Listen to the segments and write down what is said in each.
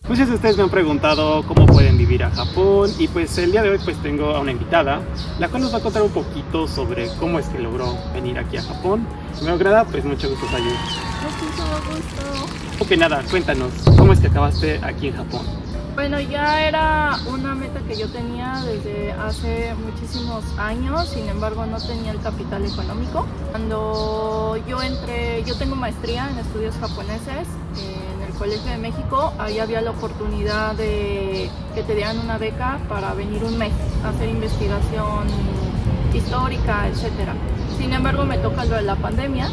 Muchos de ustedes me han preguntado cómo pueden vivir a Japón y pues el día de hoy pues tengo a una invitada, la cual nos va a contar un poquito sobre cómo es que logró venir aquí a Japón. Primero que nada, pues mucho gusto, Sayu. Muchísimo gusto. Ok, nada, cuéntanos, ¿cómo es que acabaste aquí en Japón? Bueno, ya era una meta que yo tenía desde hace muchísimos años, sin embargo no tenía el capital económico. Cuando yo entré, yo tengo maestría en estudios japoneses en el Colegio de México, ahí había la oportunidad de que te dieran una beca para venir un mes a hacer investigación histórica, etc. Sin embargo me toca lo de la pandemia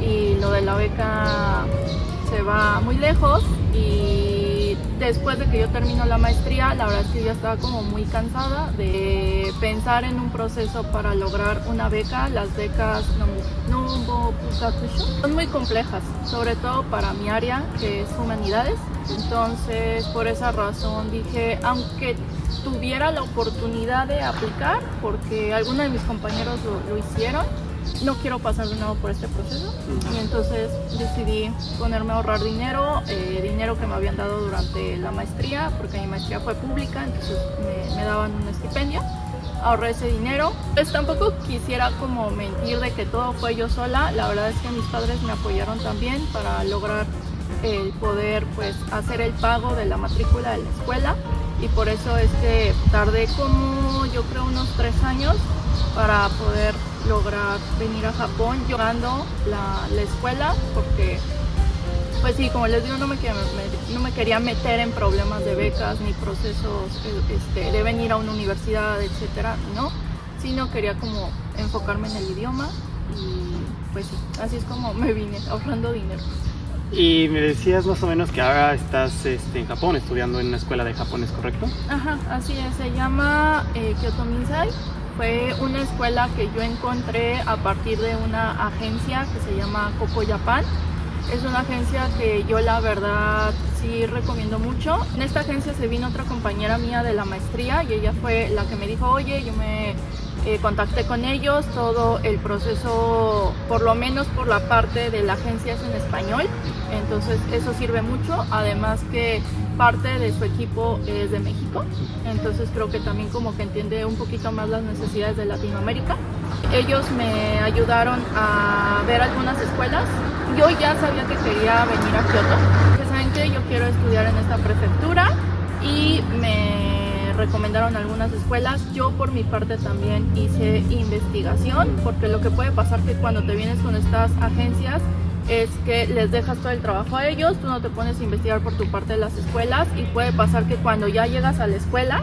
y lo de la beca se va muy lejos y después de que yo termino la maestría, la verdad es que ya estaba como muy cansada de pensar en un proceso para lograr una beca. Las becas son muy complejas, sobre todo para mi área que es humanidades. Entonces por esa razón dije, aunque tuviera la oportunidad de aplicar, porque algunos de mis compañeros lo hicieron, no quiero pasar de nuevo por este proceso y entonces decidí ponerme a ahorrar dinero, dinero que me habían dado durante la maestría, porque mi maestría fue pública, entonces me daban un estipendio. Ahorré ese dinero. Pues tampoco quisiera como mentir de que todo fue yo sola, la verdad es que mis padres me apoyaron también para lograr el poder pues hacer el pago de la matrícula de la escuela y por eso es que tardé como yo creo unos 3 años para poder lograr venir a Japón llevando la escuela, porque pues sí, como les digo, no me quería meter en problemas de becas ni procesos de venir a una universidad, etcétera, no, sino quería como enfocarme en el idioma y pues sí, así es como me vine ahorrando dinero. Y me decías más o menos que ahora estás en Japón estudiando en una escuela de japonés, ¿correcto? Ajá, así es, se llama Kyoto Minsai. Fue una escuela que yo encontré a partir de una agencia que se llama Coco Japan. Es una agencia que yo la verdad sí recomiendo mucho. En esta agencia se vino otra compañera mía de la maestría y ella fue la que me dijo, oye, yo me contacté con ellos, todo el proceso, por lo menos por la parte de la agencia es en español, entonces eso sirve mucho, además que parte de su equipo es de México, entonces creo que también como que entiende un poquito más las necesidades de Latinoamérica. Ellos me ayudaron a ver algunas escuelas. Yo ya sabía que quería venir a Kioto, que saben que yo quiero estudiar en esta prefectura y me recomendaron algunas escuelas. Yo por mi parte también hice investigación, porque lo que puede pasar que cuando te vienes con estas agencias es que les dejas todo el trabajo a ellos, tú no te pones a investigar por tu parte de las escuelas y puede pasar que cuando ya llegas a la escuela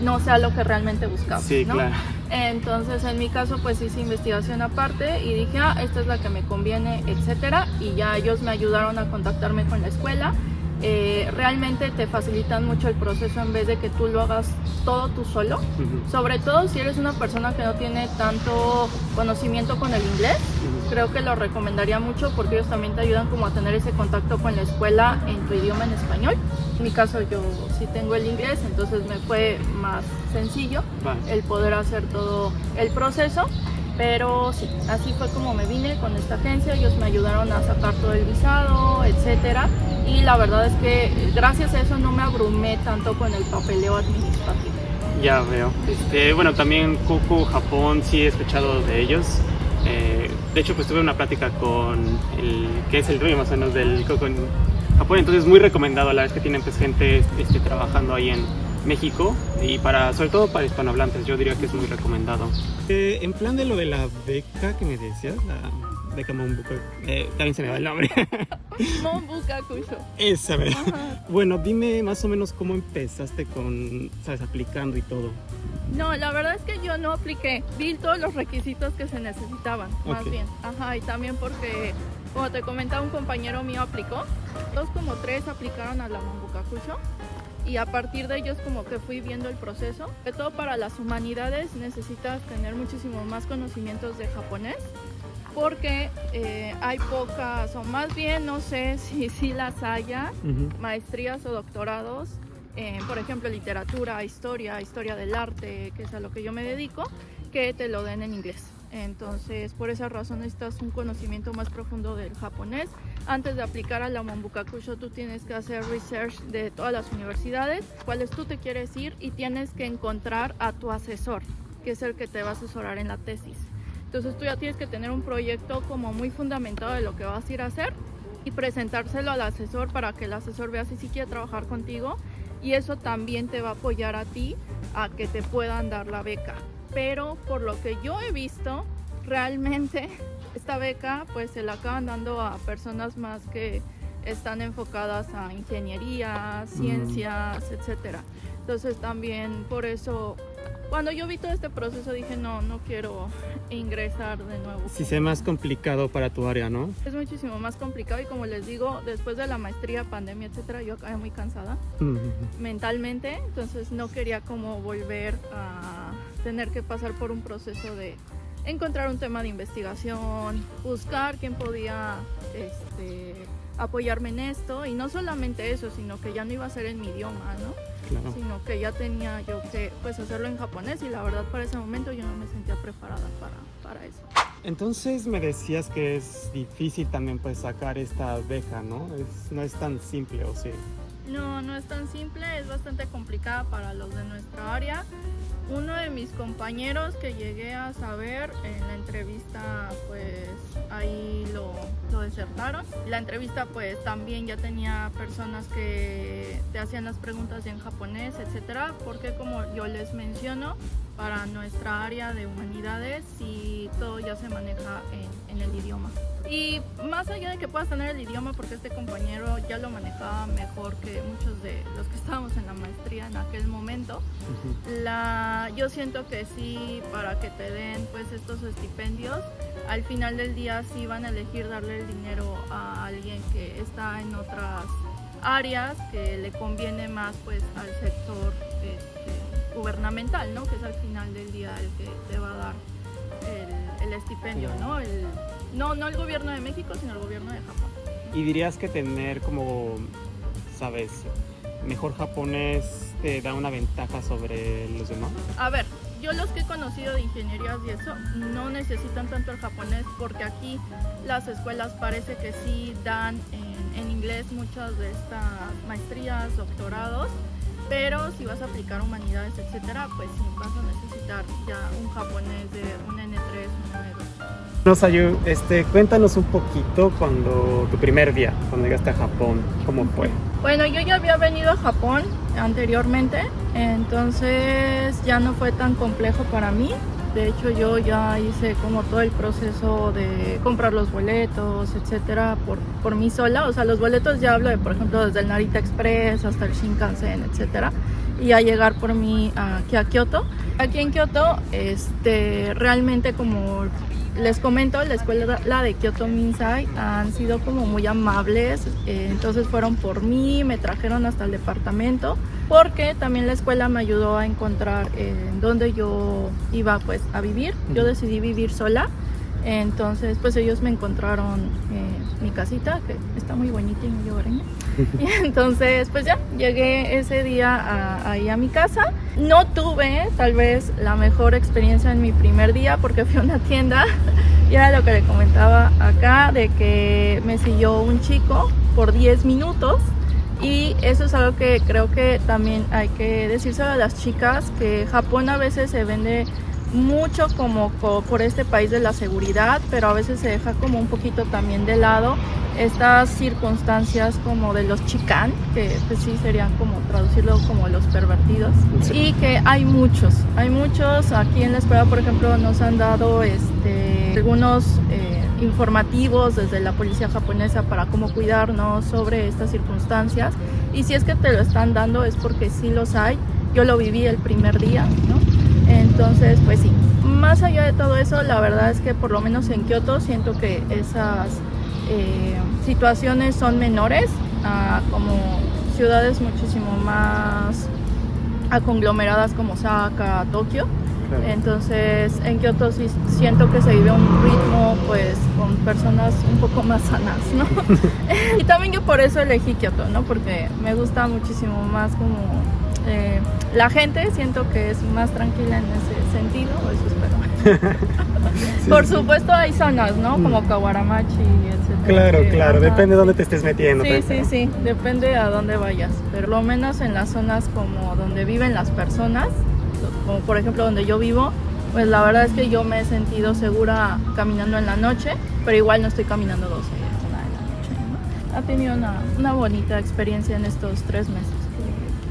no sea lo que realmente buscabas, Sí, ¿no? claro. Entonces en mi caso pues hice investigación aparte y dije, esta es la que me conviene, etcétera, y ya ellos me ayudaron a contactarme con la escuela. Realmente te facilitan mucho el proceso en vez de que tú lo hagas todo tú solo, sobre todo si eres una persona que no tiene tanto conocimiento con el inglés. Creo que lo recomendaría mucho porque ellos también te ayudan como a tener ese contacto con la escuela en tu idioma en español. En mi caso yo sí tengo el inglés, entonces me fue más sencillo el poder hacer todo el proceso. Pero sí, así fue como me vine con esta agencia, ellos me ayudaron a sacar todo el visado, etcétera, y la verdad es que gracias a eso no me abrumé tanto con el papeleo administrativo. Ya veo. Bueno, también Coco Japón, sí he escuchado de ellos. De hecho, pues tuve una plática con el que es el dueño más o menos del Coco en Japón, entonces muy recomendado. La verdad es que tienen pues gente trabajando ahí en México y sobre todo para hispanohablantes, yo diría que es muy recomendado. En plan de lo de la beca que me decías, la beca Monbuka, también se me va el nombre. Monbuka Kusho. Esa, ¿verdad? Ajá. Bueno, dime más o menos cómo empezaste con, sabes, aplicando y todo. No, la verdad es que yo no apliqué, vi todos los requisitos que se necesitaban, más bien. Ajá, y también porque, como te comentaba, un compañero mío aplicó, 2 como 3 aplicaron a la Monbuka Kusho. Y a partir de ellos como que fui viendo el proceso. Sobre todo para las humanidades necesitas tener muchísimo más conocimientos de japonés porque hay pocas, o más bien no sé si las haya, maestrías o doctorados, por ejemplo literatura, historia del arte, que es a lo que yo me dedico, que te lo den en inglés. Entonces, por esa razón necesitas un conocimiento más profundo del japonés. Antes de aplicar a la Monbukakusho, tú tienes que hacer research de todas las universidades, cuáles tú te quieres ir, y tienes que encontrar a tu asesor, que es el que te va a asesorar en la tesis. Entonces tú ya tienes que tener un proyecto como muy fundamentado de lo que vas a ir a hacer y presentárselo al asesor para que el asesor vea si sí quiere trabajar contigo, y eso también te va a apoyar a ti a que te puedan dar la beca. Pero por lo que yo he visto, realmente esta beca pues se la acaban dando a personas más que están enfocadas a ingeniería, ciencias, etcétera. Entonces también por eso, cuando yo vi todo este proceso dije no quiero ingresar de nuevo. Sí, sea más complicado para tu área, ¿no? Es muchísimo más complicado, y como les digo, después de la maestría, pandemia, etcétera, yo acabé muy cansada mentalmente, entonces no quería como volver a tener que pasar por un proceso de encontrar un tema de investigación, buscar quién podía apoyarme en esto, y no solamente eso, sino que ya no iba a ser en mi idioma, ¿no? Claro. Sino que ya tenía yo que pues hacerlo en japonés, y la verdad para ese momento yo no me sentía preparada para eso. Entonces me decías que es difícil también pues sacar esta beca, ¿no? No es tan simple, ¿o sí? No es tan simple, es bastante complicada para los de nuestra área. Uno de mis compañeros que llegué a saber en la entrevista, pues ahí lo desertaron. La entrevista pues también ya tenía personas que te hacían las preguntas en japonés, etcétera, porque como yo les menciono, para nuestra área de humanidades sí todo ya se maneja en el idioma. Y más allá de que puedas tener el idioma, porque este compañero ya lo manejaba mejor que muchos de los que estábamos en la maestría en aquel momento, yo siento que sí, para que te den pues estos estipendios, al final del día sí van a elegir darle el dinero a alguien que está en otras áreas, que le conviene más pues al sector gubernamental, ¿no? Que es al final del día el que te va a dar el estipendio, ¿no? No el gobierno de México, sino el gobierno de Japón. ¿Y dirías que tener como, sabes, mejor japonés te da una ventaja sobre los demás? A ver, yo los que he conocido de ingenierías y eso no necesitan tanto el japonés, porque aquí las escuelas parece que sí dan en inglés muchas de estas maestrías, doctorados, pero si vas a aplicar humanidades, etcétera, pues sí vas a necesitar ya un japonés de un N3, un N2. No, Sayu, cuéntanos un poquito tu primer día, cuando llegaste a Japón, ¿cómo fue? Bueno, yo ya había venido a Japón anteriormente, entonces ya no fue tan complejo para mí. De hecho, yo ya hice como todo el proceso de comprar los boletos, etcétera, por mí sola. O sea, los boletos ya hablo de, por ejemplo, desde el Narita Express hasta el Shinkansen, etcétera, y a llegar por mí aquí a Kioto. Aquí en Kioto, realmente, como les comento, la escuela de Kyoto Minsai han sido como muy amables, entonces fueron por mí, me trajeron hasta el departamento, porque también la escuela me ayudó a encontrar dónde yo iba pues a vivir. Yo decidí vivir sola, entonces pues ellos me encontraron mi casita, que está muy bonita y muy hogareña. Y entonces pues ya llegué ese día ahí a mi casa. No tuve tal vez la mejor experiencia en mi primer día, porque fui a una tienda y era lo que le comentaba acá, de que me siguió un chico por 10 minutos. Y eso es algo que creo que también hay que decírselo a las chicas, que Japón a veces se vende mucho como por este país de la seguridad, pero a veces se deja como un poquito también de lado estas circunstancias como de los chikan, que pues sí serían como traducirlo como los pervertidos, sí. Y que hay muchos aquí en la escuela. Por ejemplo, nos han dado algunos informativos desde la policía japonesa para cómo cuidarnos sobre estas circunstancias, y si es que te lo están dando es porque sí los hay. Yo lo viví el primer día, ¿no? Entonces pues sí, más allá de todo eso, la verdad es que por lo menos en Kioto siento que esas situaciones son menores a como ciudades muchísimo más conglomeradas como Osaka, Tokio. Claro. Entonces en Kioto sí siento que se vive un ritmo pues con personas un poco más sanas, ¿no? Y también yo por eso elegí Kioto, ¿no? Porque me gusta muchísimo más como la gente, siento que es más tranquila en ese sentido, eso espero. Sí, por supuesto hay zonas, ¿no? Como Kawaramachi, etc. Claro, depende de dónde te sí. estés metiendo. Sí, depende a dónde vayas. Pero lo menos en las zonas como donde viven las personas, como por ejemplo donde yo vivo, pues la verdad es que yo me he sentido segura caminando en la noche, pero igual no estoy caminando 12 horas en la noche, ¿no? Ha tenido una bonita experiencia en estos 3 meses.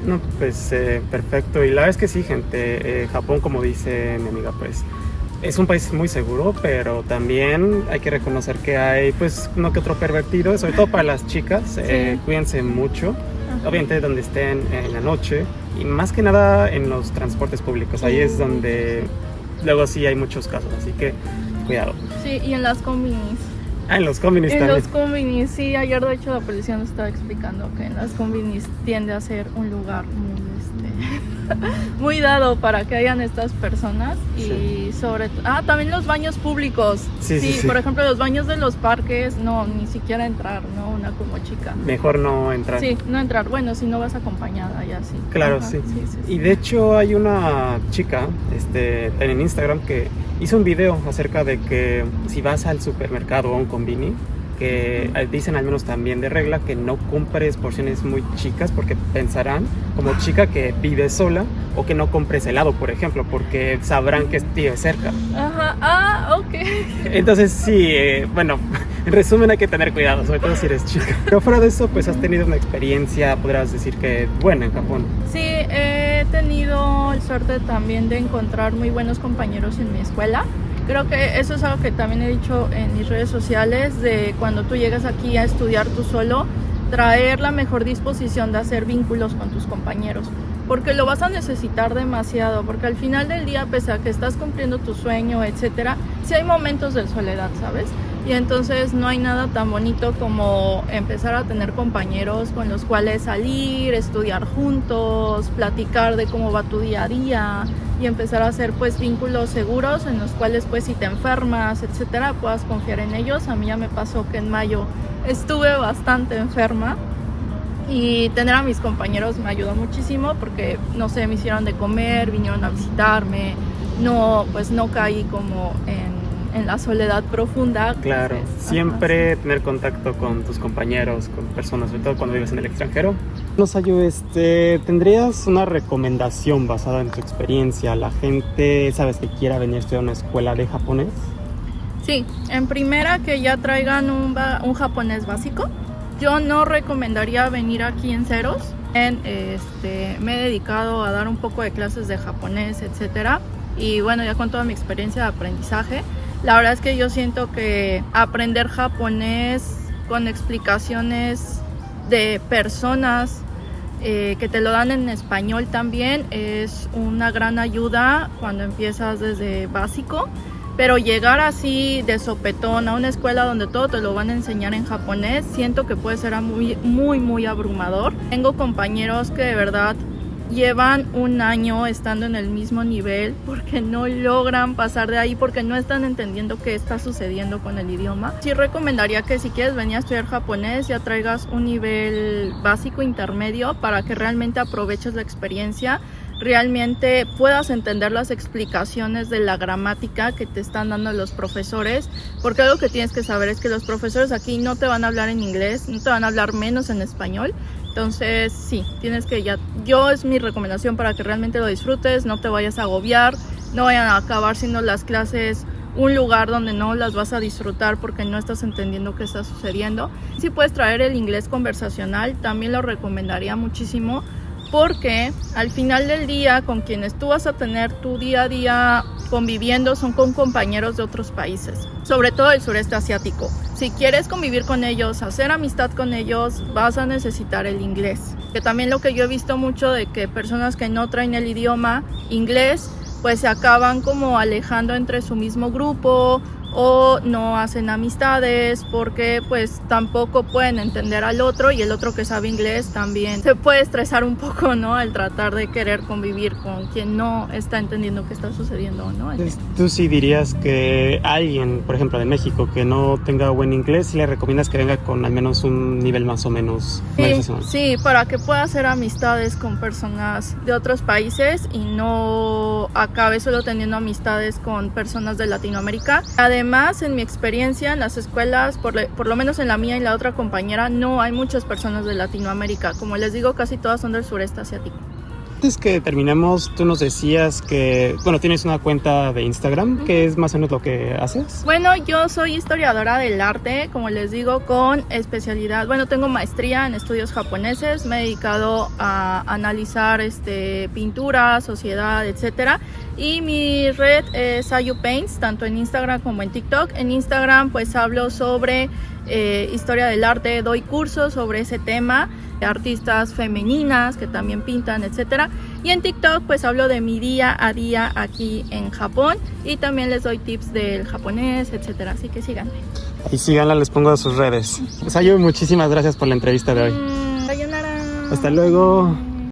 No, pues perfecto. Y la verdad es que sí, gente, Japón, como dice mi amiga, pues es un país muy seguro, pero también hay que reconocer que hay pues uno que otro pervertido, sobre todo para las chicas. Sí. Cuídense mucho, Ajá. obviamente donde estén en la noche y más que nada en los transportes públicos. Ahí es donde luego sí hay muchos casos, así que cuidado. Sí, y en las combinis. En los combinis En también. los combinis, sí, ayer de hecho la policía nos estaba explicando que en las combinis tiende a ser un lugar muy, muy dado para que hayan estas personas y sobre todo, también los baños públicos. Sí, por ejemplo, los baños de los parques, no, ni siquiera entrar, ¿no? Una como chica. Mejor no entrar. Sí, no entrar, bueno, si no vas acompañada, ya sí. Claro, Ajá, sí. Sí. Y de hecho hay una chica en Instagram que hizo un video acerca de que si vas al supermercado o a un convini, que dicen al menos también de regla que no compres porciones muy chicas porque pensarán como chica que vives sola, o que no compres helado, por ejemplo, porque sabrán que vives cerca. Ajá, ok. Entonces sí, bueno, en resumen hay que tener cuidado, sobre todo si eres chica. Pero fuera de eso, pues has tenido una experiencia, podrás decir que buena en Japón. Sí, he tenido suerte también de encontrar muy buenos compañeros en mi escuela. Creo que eso es algo que también he dicho en mis redes sociales, de cuando tú llegas aquí a estudiar tú solo, traer la mejor disposición de hacer vínculos con tus compañeros, porque lo vas a necesitar demasiado, porque al final del día, pese a que estás cumpliendo tu sueño, etcétera, sí hay momentos de soledad, ¿sabes? Y entonces no hay nada tan bonito como empezar a tener compañeros con los cuales salir, estudiar juntos, platicar de cómo va tu día a día y empezar a hacer pues vínculos seguros en los cuales pues si te enfermas, etcétera, puedas confiar en ellos. A mí ya me pasó que en mayo estuve bastante enferma y tener a mis compañeros me ayudó muchísimo porque, no sé, me hicieron de comer, vinieron a visitarme, no caí como en la soledad profunda. Claro, siempre tener contacto con tus compañeros, con personas, sobre todo cuando vives en el extranjero. Nosayu, ¿tendrías una recomendación basada en tu experiencia a la gente, sabes, que quiera venir a estudiar una escuela de japonés? Sí, en primera que ya traigan un japonés básico. Yo no recomendaría venir aquí en ceros. Me he dedicado a dar un poco de clases de japonés, etcétera. Y bueno, ya con toda mi experiencia de aprendizaje, la verdad es que yo siento que aprender japonés con explicaciones de personas que te lo dan en español también es una gran ayuda cuando empiezas desde básico. Pero llegar así de sopetón a una escuela donde todo te lo van a enseñar en japonés, siento que puede ser muy abrumador. Tengo compañeros que de verdad llevan un año estando en el mismo nivel porque no logran pasar de ahí, porque no están entendiendo qué está sucediendo con el idioma. Sí recomendaría que si quieres venir a estudiar japonés ya traigas un nivel básico intermedio para que realmente aproveches la experiencia, realmente puedas entender las explicaciones de la gramática que te están dando los profesores, porque algo que tienes que saber es que los profesores aquí no te van a hablar en inglés, no te van a hablar menos en español. Entonces sí, es mi recomendación para que realmente lo disfrutes, no te vayas a agobiar, no vayan a acabar siendo las clases un lugar donde no las vas a disfrutar porque no estás entendiendo qué está sucediendo. Si puedes traer el inglés conversacional, también lo recomendaría muchísimo, porque al final del día con quienes tú vas a tener tu día a día conviviendo son con compañeros de otros países, sobre todo del sureste asiático. Si quieres convivir con ellos, hacer amistad con ellos, vas a necesitar el inglés. Que también lo que yo he visto mucho de que personas que no traen el idioma inglés, pues se acaban como alejando entre su mismo grupo o no hacen amistades porque pues tampoco pueden entender al otro, y el otro que sabe inglés también se puede estresar un poco, ¿no? Al tratar de querer convivir con quien no está entendiendo qué está sucediendo, ¿no? Entonces, ¿tú sí dirías que alguien, por ejemplo, de México, que no tenga buen inglés, sí le recomiendas que venga con al menos un nivel más o menos? Sí, para que pueda hacer amistades con personas de otros países y no acabe solo teniendo amistades con personas de Latinoamérica. Además, en mi experiencia en las escuelas, por lo menos en la mía y la otra compañera, no hay muchas personas de Latinoamérica. Como les digo, casi todas son del sureste asiático. Antes que terminemos, tú nos decías que, bueno, tienes una cuenta de Instagram, ¿qué es más o menos lo que haces? Bueno, yo soy historiadora del arte, como les digo, con especialidad, bueno, tengo maestría en estudios japoneses, me he dedicado a analizar pintura, sociedad, etcétera, y mi red es Ayu Paints, tanto en Instagram como en TikTok. En Instagram pues hablo sobre historia del arte, doy cursos sobre ese tema, artistas femeninas que también pintan, etcétera. Y en TikTok pues hablo de mi día a día aquí en Japón y también les doy tips del japonés, etcétera. Así que síganme. Y síganla, les pongo a sus redes. Sayu, muchísimas gracias por la entrevista de hoy. Sayonara. Hasta luego.